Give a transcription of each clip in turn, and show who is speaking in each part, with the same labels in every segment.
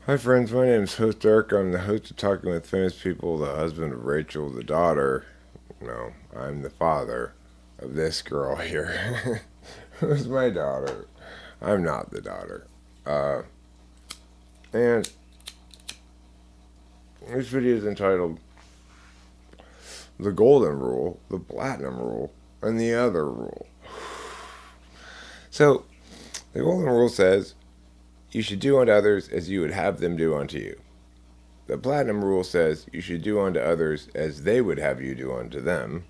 Speaker 1: Hi friends, my name is Host Eric. I'm the host of Talking with Famous People, the husband of Rachel, the daughter. No, I'm the father of this girl here. Who's my daughter? I'm not the daughter. Uh, and this video is entitled The Golden Rule, the Platinum Rule, and the Other Rule. So, the Golden Rule says you should do unto others as you would have them do unto you. The Platinum Rule says you should do unto others as they would have you do unto them.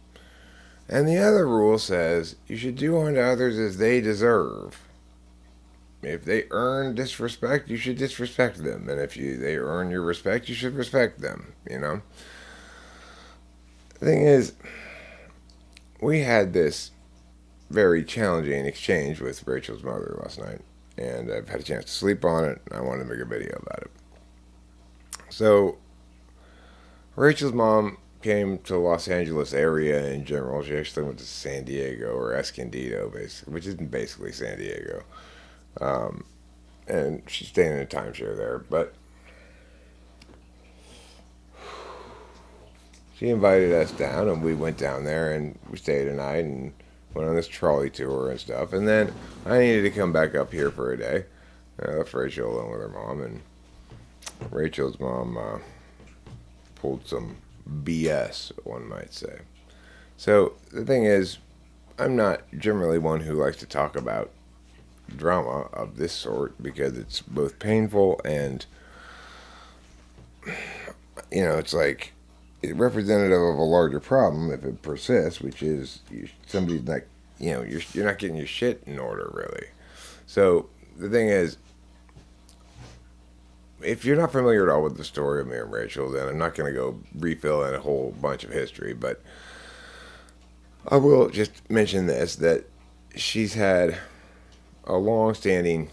Speaker 1: And the other rule says you should do unto others as they deserve. If they earn disrespect, you should disrespect them. And if they earn your respect, you should respect them, you know? The thing is, we had this very challenging exchange with Rachel's mother last night. And I've had a chance to sleep on it, and I wanted to make a video about it. So, Rachel's mom came to the Los Angeles area in general. She actually went to San Diego or Escondido, basically, which is basically San Diego. Um, and she's staying in a timeshare there. But she invited us down, and we went down there, and we stayed a night and went on this trolley tour and stuff. And then I needed to come back up here for a day. I left Rachel alone with her mom, and Rachel's mom pulled some BS, one might say. So the thing is, I'm not generally one who likes to talk about drama of this sort because it's both painful and, it's like it's representative of a larger problem if it persists, which is somebody's like, you're not getting your shit in order, really. So the thing is, if you're not familiar at all with the story of me and Rachel, then I'm not going to go refill in a whole bunch of history, but I will just mention this, that she's had a long-standing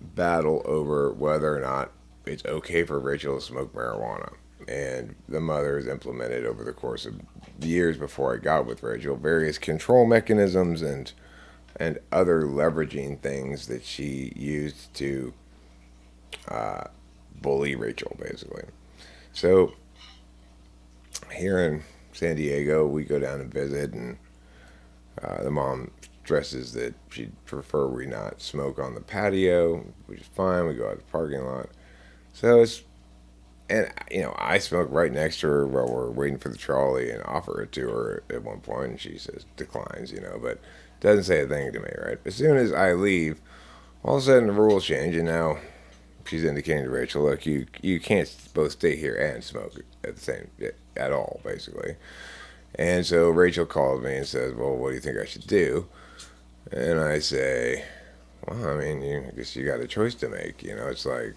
Speaker 1: battle over whether or not it's okay for Rachel to smoke marijuana. And the mother has implemented over the course of years before I got with Rachel various control mechanisms and other leveraging things that she used to bully Rachel, basically. So here in San Diego, we go down and visit, and the mom stresses that she'd prefer we not smoke on the patio, which is fine. We go out to the parking lot. So I smoke right next to her while we're waiting for the trolley and offer it to her at one point, and she says declines, but doesn't say a thing to me, right? As soon as I leave, all of a sudden the rules change, and now she's indicating to Rachel, look, you can't both stay here and smoke at all, basically. And so Rachel calls me and says, well, what do you think I should do? And I say, well, I mean, I guess you got a choice to make. It's like,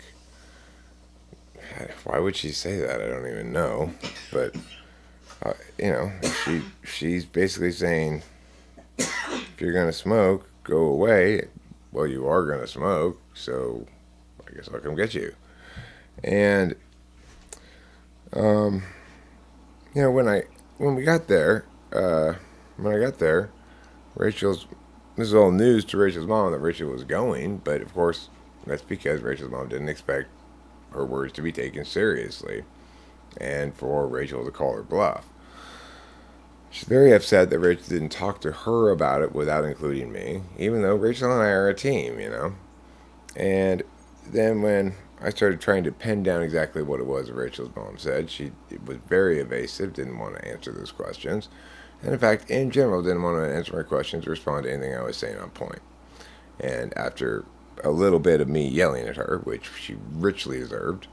Speaker 1: why would she say that? I don't even know. But, she's basically saying, if you're going to smoke, go away. Well, you are going to smoke, so I guess I'll come get you. And, when we got there, this is all news to Rachel's mom that Rachel was going, but of course, that's because Rachel's mom didn't expect her words to be taken seriously and for Rachel to call her bluff. She's very upset that Rachel didn't talk to her about it without including me, even though Rachel and I are a team, And then when I started trying to pin down exactly what it was that Rachel's mom said, she was very evasive, didn't want to answer those questions. And in fact, in general, didn't want to answer my questions or respond to anything I was saying on point. And after a little bit of me yelling at her, which she richly deserved,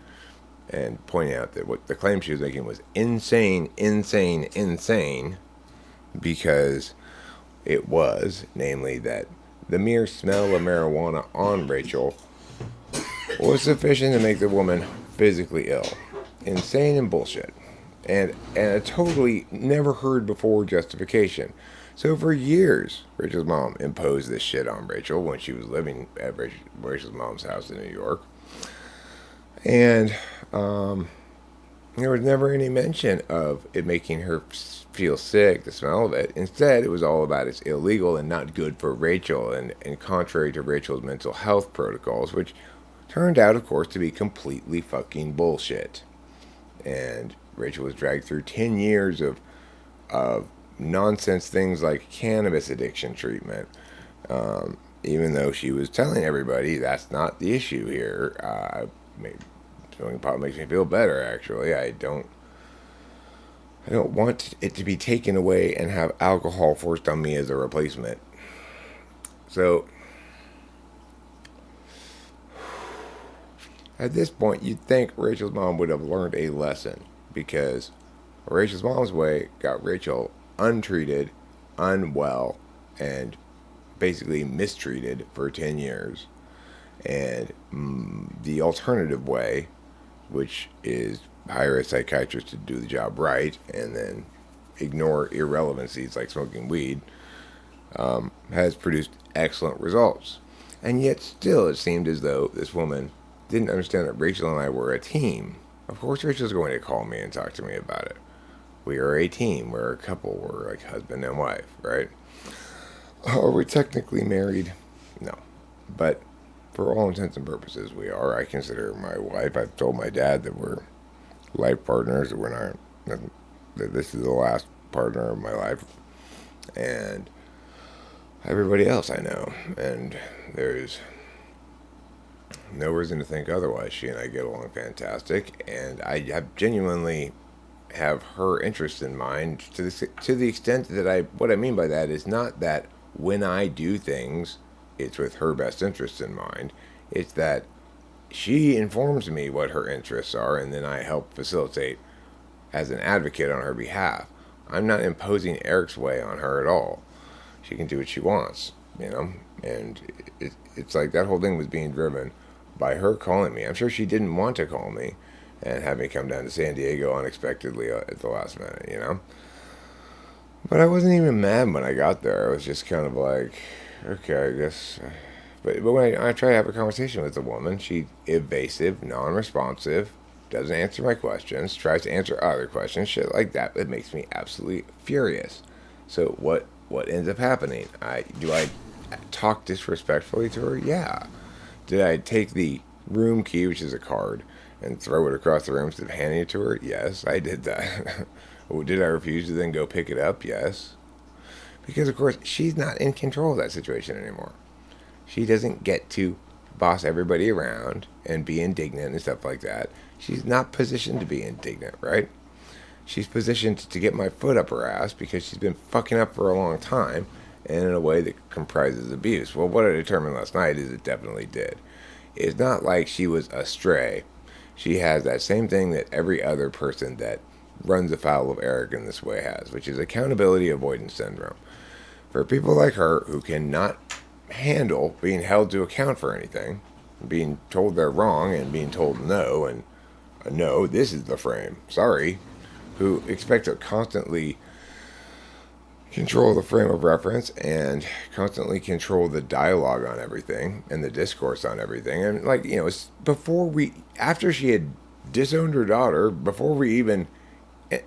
Speaker 1: and pointing out that what the claim she was making was insane, because it was, namely that the mere smell of marijuana on Rachel was sufficient to make the woman physically ill. Insane and bullshit. And a totally never heard before justification. So for years, Rachel's mom imposed this shit on Rachel when she was living at Rachel's mom's house in New York. And there was never any mention of it making her feel sick, the smell of it. Instead, it was all about it's illegal and not good for Rachel and contrary to Rachel's mental health protocols, which turned out, of course, to be completely fucking bullshit. And Rachel was dragged through 10 years of nonsense things like cannabis addiction treatment, even though she was telling everybody that's not the issue here. Smoking pot makes me feel better, actually. I don't want it to be taken away and have alcohol forced on me as a replacement. So, at this point, you'd think Rachel's mom would have learned a lesson, because Rachel's mom's way got Rachel untreated, unwell, and basically mistreated for 10 years. And the alternative way, which is hire a psychiatrist to do the job right and then ignore irrelevancies like smoking weed, has produced excellent results. And yet still it seemed as though this woman didn't understand that Rachel and I were a team. Of course Rachel's going to call me and talk to me about it. We are a team. We're a couple. We're like husband and wife, right? Are we technically married? No. But for all intents and purposes, we are. I consider my wife. I've told my dad that we're life partners. That we're not. That this is the last partner of my life. And everybody else I know. And there's no reason to think otherwise. She and I get along fantastic. And I have genuinely have her interest in mind to the extent that what I mean by that is not that when I do things it's with her best interest in mind. It's that she informs me what her interests are and then I help facilitate as an advocate on her behalf. I'm not imposing Eric's way on her at all. She can do what she wants, and it's like that whole thing was being driven by her calling me. I'm sure she didn't want to call me and have me come down to San Diego unexpectedly at the last minute, But I wasn't even mad when I got there. I was just kind of like, okay, I guess. But when I try to have a conversation with a woman, she's evasive, non-responsive, doesn't answer my questions, tries to answer other questions, shit like that. It makes me absolutely furious. So what ends up happening? Do I talk disrespectfully to her? Yeah. Did I take the room key, which is a card, and throw it across the room instead of handing it to her? Yes, I did that. Did I refuse to then go pick it up? Yes. Because, of course, she's not in control of that situation anymore. She doesn't get to boss everybody around and be indignant and stuff like that. She's not positioned to be indignant, right? She's positioned to get my foot up her ass because she's been fucking up for a long time and in a way that comprises abuse. Well, what I determined last night is it definitely did. It's not like she was astray. She has that same thing that every other person that runs afoul of Eric in this way has, which is accountability avoidance syndrome. For people like her who cannot handle being held to account for anything, being told they're wrong and being told no, and no, this is the frame, sorry, who expect to constantly control the frame of reference and constantly control the dialogue on everything and the discourse on everything. And it's after she had disowned her daughter, before we even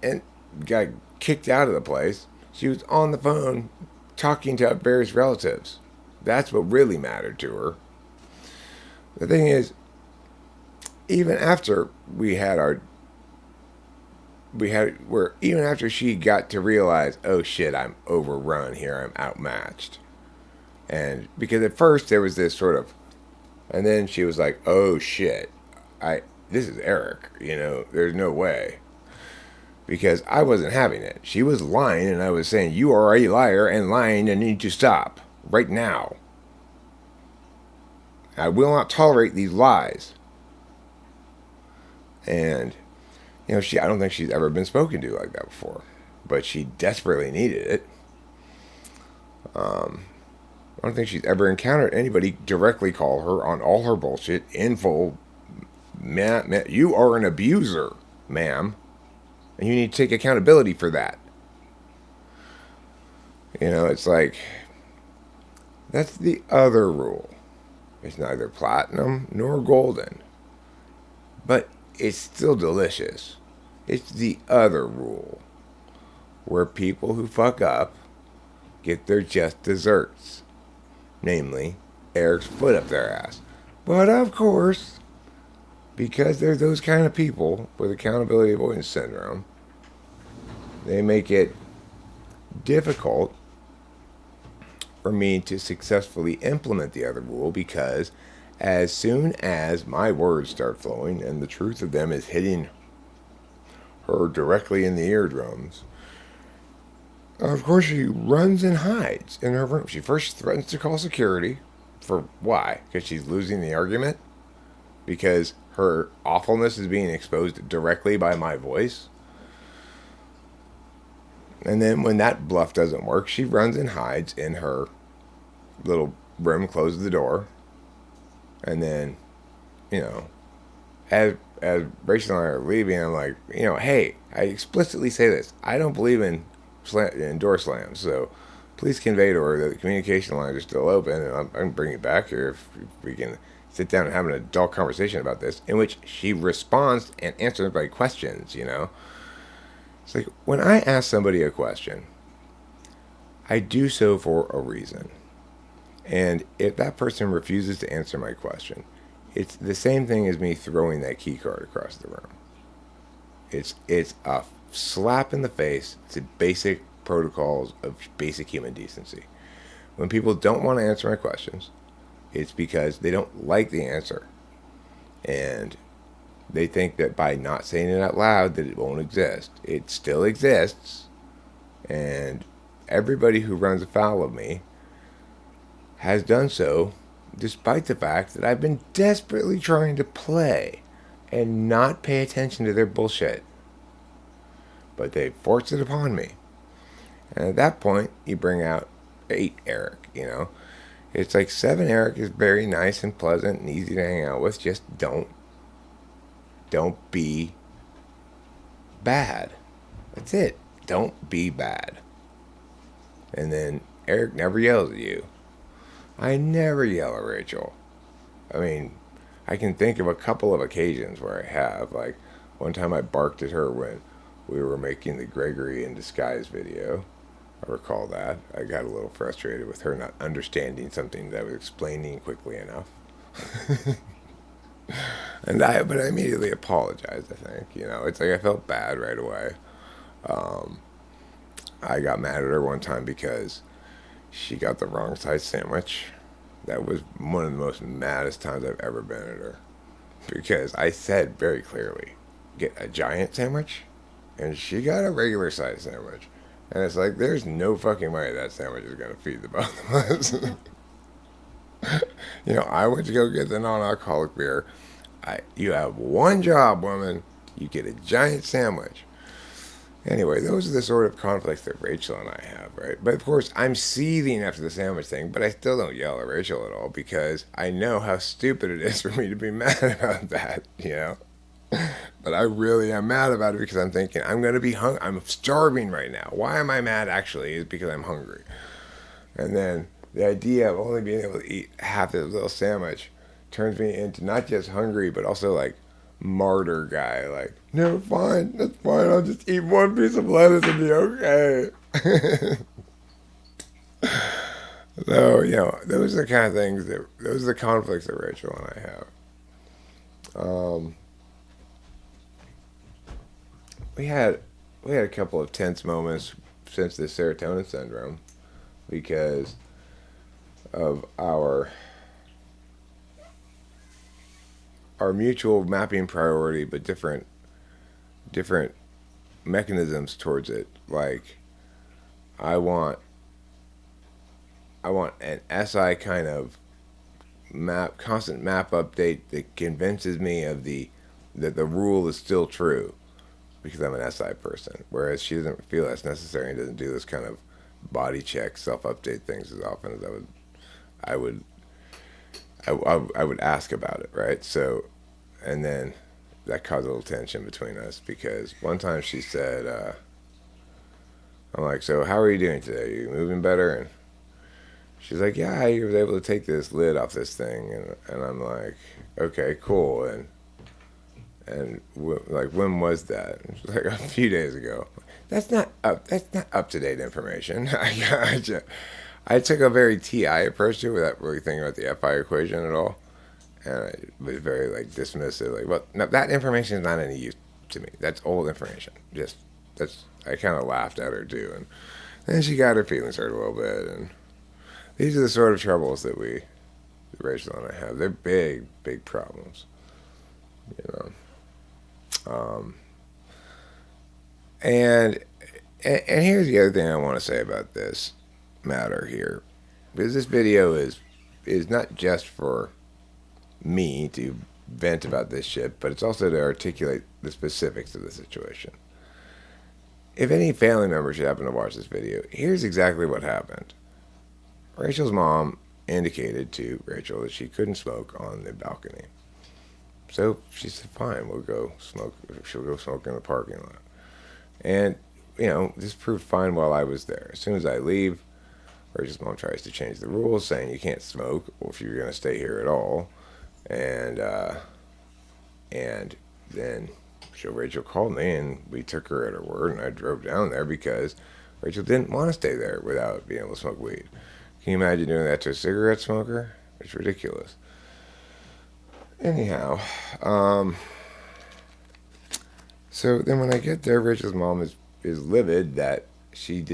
Speaker 1: and got kicked out of the place, she was on the phone talking to various relatives. That's what really mattered to her. The thing is, even after even after she got to realize, oh shit, I'm overrun here, I'm outmatched. And because at first there was this sort of, and then she was like, oh shit, this is Eric, there's no way. Because I wasn't having it. She was lying and I was saying, you are a liar and lying and need to stop right now. I will not tolerate these lies. And I don't think she's ever been spoken to like that before. But she desperately needed it. I don't think she's ever encountered anybody directly call her on all her bullshit in full. You are an abuser, ma'am. And you need to take accountability for that. It's like, that's the other rule. It's neither platinum nor golden. But it's still delicious. It's the other rule, where people who fuck up get their just desserts. Namely, Eric's foot up their ass. But of course, because they're those kind of people with accountability avoidance syndrome, they make it difficult for me to successfully implement the other rule, because as soon as my words start flowing and the truth of them is hitting her directly in the eardrums, of course she runs and hides in her room. She first threatens to call security. For why? Because she's losing the argument? Because her awfulness is being exposed directly by my voice? And then when that bluff doesn't work, she runs and hides in her little room, closes the door, and then, you know, as Rachel and I are leaving, I'm like, hey, I explicitly say this. I don't believe in door slams, so please convey to her that the communication lines are still open, and I'm going to bring it back here if we can sit down and have an adult conversation about this, in which she responds and answers by questions, It's like, when I ask somebody a question, I do so for a reason. And if that person refuses to answer my question, it's the same thing as me throwing that key card across the room. It's a slap in the face to basic protocols of basic human decency. When people don't want to answer my questions, it's because they don't like the answer. And they think that by not saying it out loud that it won't exist. It still exists. And everybody who runs afoul of me has done so despite the fact that I've been desperately trying to play and not pay attention to their bullshit. But they force it upon me. And at that point, you bring out 8 Eric, It's like 7 Eric is very nice and pleasant and easy to hang out with. Just don't be bad. That's it. Don't be bad. And then Eric never yells at you. I never yell at Rachel. I mean, I can think of a couple of occasions where I have. Like, one time I barked at her when we were making the Gregory in Disguise video. I recall that. I got a little frustrated with her not understanding something that I was explaining quickly enough. But I immediately apologized, I think. It's like I felt bad right away. I got mad at her one time because she got the wrong size sandwich. That was one of the most maddest times I've ever been at her. Because I said very clearly, get a giant sandwich, and she got a regular size sandwich. And it's like, there's no fucking way that sandwich is going to feed the both of us. I went to go get the non-alcoholic beer. You have one job, woman. You get a giant sandwich. Anyway, those are the sort of conflicts that Rachel and I have, right? But of course, I'm seething after the sandwich thing, but I still don't yell at Rachel at all because I know how stupid it is for me to be mad about that, But I really am mad about it because I'm thinking, I'm going to be hungry. I'm starving right now. Why am I mad actually is because I'm hungry. And then the idea of only being able to eat half this little sandwich turns me into not just hungry, but also like martyr guy. Like, no, fine, that's fine. I'll just eat one piece of lettuce and be okay. So, those are the kind of things those are the conflicts that Rachel and I have. We had a couple of tense moments since the serotonin syndrome because of our mutual mapping priority, but different mechanisms towards it. Like, I want an SI kind of constant map update that convinces me that the rule is still true because I'm an SI person. Whereas she doesn't feel that's necessary and doesn't do this kind of body check, self-update things as often as I would ask about it, right? So, and then that caused a little tension between us because one time she said, I'm like, so how are you doing today? Are you moving better? And she's like, yeah, I was able to take this lid off this thing. And I'm like, okay, cool. And when was that? And she's like, a few days ago. That's not up to date information. I took a very TI approach to it without really thinking about the FI equation at all. And I was very like dismissive, like, well, no, that information is not any use to me. That's old information. Just that's I kind of laughed at her too, and then she got her feelings hurt a little bit. And these are the sort of troubles that Rachel and I have. They're big, big problems, you know. And and here's the other thing I want to say about this matter here, because this video is not just for me to vent about this shit, but it's also to articulate the specifics of the situation. If any family member should happen to watch this video, here's exactly what happened. Rachel's mom indicated to Rachel that she couldn't smoke on the balcony. So she said, fine, we'll go smoke. She'll go smoke in the parking lot. And, you know, this proved fine while I was there. As soon as I leave, Rachel's mom tries to change the rules, saying you can't smoke if you're going to stay here at all. And then Rachel called me, and we took her at her word, and I drove down there because Rachel didn't want to stay there without being able to smoke weed. Can you imagine doing that to a cigarette smoker? It's ridiculous. Anyhow, so then when I get there, Rachel's mom is livid that she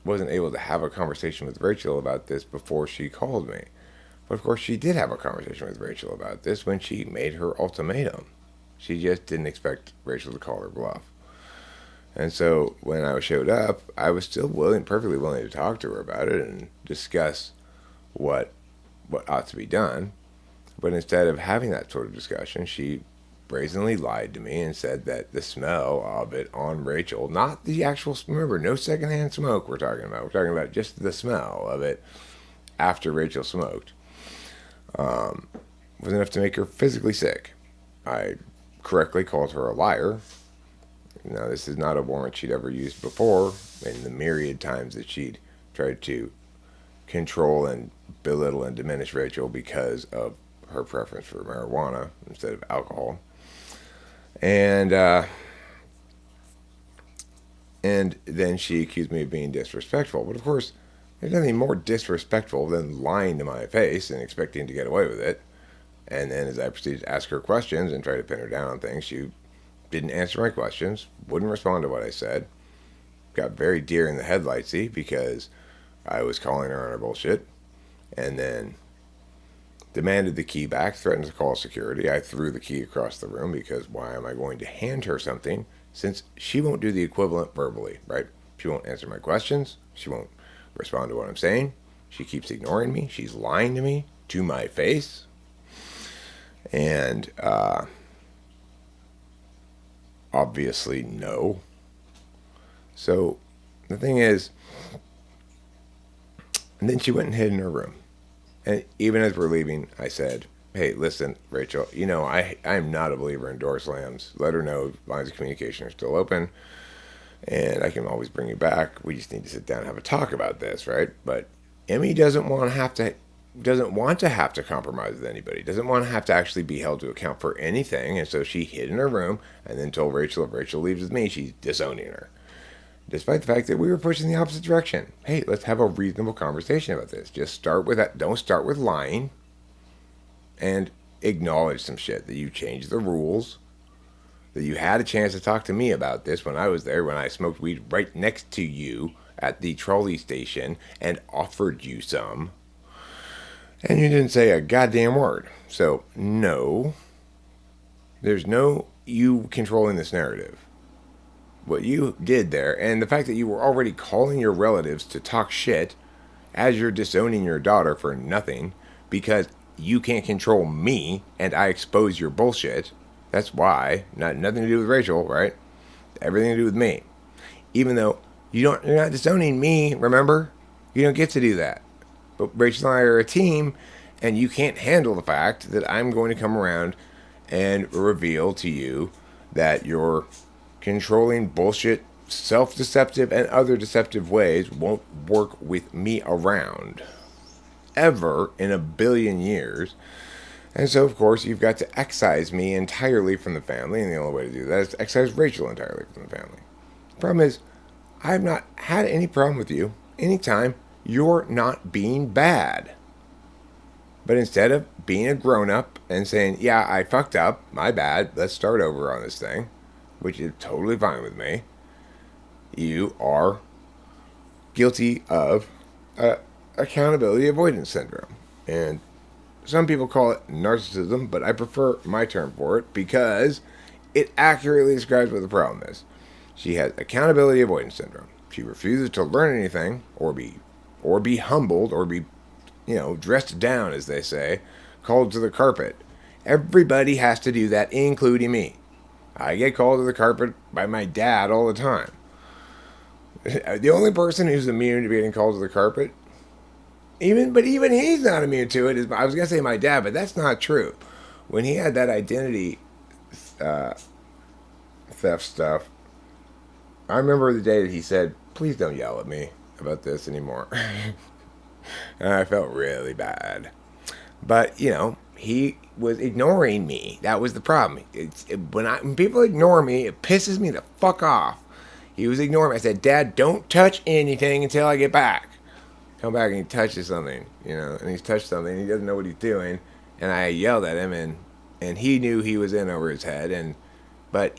Speaker 1: wasn't able to have a conversation with Rachel about this before she called me. But of course she did have a conversation with Rachel about this when she made her ultimatum. She just didn't expect Rachel to call her bluff. And so when I showed up, I was still perfectly willing to talk to her about it and discuss what ought to be done. But instead of having that sort of discussion, she brazenly lied to me and said that the smell of it on Rachel, not the actual, remember, no secondhand smoke we're talking about. We're talking about just the smell of it after Rachel smoked, was enough to make her physically sick. I correctly called her a liar. Now, this is not a warrant she'd ever used before in the myriad times that she'd tried to control and belittle and diminish Rachel because of her preference for marijuana instead of alcohol. And then she accused me of being disrespectful. But of course, there's nothing more disrespectful than lying to my face and expecting to get away with it. And then as I proceeded to ask her questions and try to pin her down on things, she didn't answer my questions, wouldn't respond to what I said, got very deer in the headlightsy because I was calling her on her bullshit, and then demanded the key back, threatened to call security. I threw the key across the room because why am I going to hand her something since she won't do the equivalent verbally, right? She won't answer my questions. She won't respond to what I'm saying. She keeps ignoring me. She's lying to me to my face. And obviously no. So the thing is, and then she went and hid in her room. And even as we're leaving, I said, hey, listen, Rachel, you know, I'm not a believer in door slams. Let her know lines of communication are still open, and I can always bring you back. We just need to sit down and have a talk about this, right? But Emmy doesn't want to have to compromise with anybody, doesn't want to have to actually be held to account for anything, and so she hid in her room and then told Rachel if Rachel leaves with me, she's disowning her. Despite the fact that we were pushing the opposite direction. Hey, let's have a reasonable conversation about this. Just start with that. Don't start with lying. And acknowledge some shit. That you changed the rules. That you had a chance to talk to me about this when I was there, when I smoked weed right next to you at the trolley station and offered you some. And you didn't say a goddamn word. So, no. There's no you controlling this narrative. What you did there, and the fact that you were already calling your relatives to talk shit as you're disowning your daughter for nothing because you can't control me and I expose your bullshit. That's why. Nothing to do with Rachel, right? Everything to do with me. Even though you're not disowning me, remember? You don't get to do that. But Rachel and I are a team, and you can't handle the fact that I'm going to come around and reveal to you that you're controlling bullshit, self-deceptive, and other deceptive ways won't work with me around. Ever in a billion years. And so, of course, you've got to excise me entirely from the family, and the only way to do that is to excise Rachel entirely from the family. The problem is, I've not had any problem with you anytime you're not being bad. But instead of being a grown-up and saying, yeah, I fucked up, my bad, let's start over on this thing, which is totally fine with me, you are guilty of accountability avoidance syndrome. And some people call it narcissism, but I prefer my term for it because it accurately describes what the problem is. She has accountability avoidance syndrome. She refuses to learn anything or be humbled or be, dressed down, as they say, called to the carpet. Everybody has to do that, including me. I get called to the carpet by my dad all the time. The only person who's immune to being called to the carpet, even he's not immune to it. I was gonna say my dad, but that's not true. When he had that identity theft stuff, I remember the day that he said, "Please don't yell at me about this anymore," and I felt really bad. But he was ignoring me. That was the problem. When people ignore me, it pisses me the fuck off. He was ignoring me. I said, "Dad, don't touch anything until I get back." Come back and he touches something, and he's touched something. And he doesn't know what he's doing, and I yelled at him, and he knew he was in over his head, but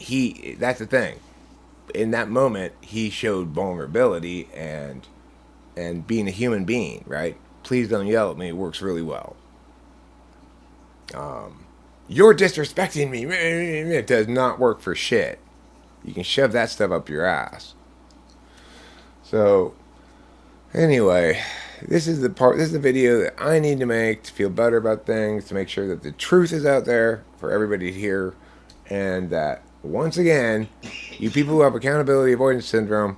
Speaker 1: that's the thing. In that moment, he showed vulnerability and being a human being, right? Please don't yell at me. It works really well. You're disrespecting me. It does not work for shit. You can shove that stuff up your ass. So, anyway, this is the video that I need to make to feel better about things, to make sure that the truth is out there for everybody to hear, and that, once again, you people who have accountability avoidance syndrome,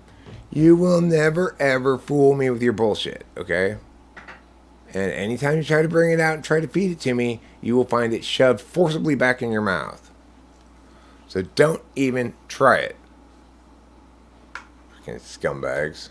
Speaker 1: you will never ever fool me with your bullshit, okay? And anytime you try to bring it out and try to feed it to me, you will find it shoved forcibly back in your mouth. So don't even try it. Fucking scumbags.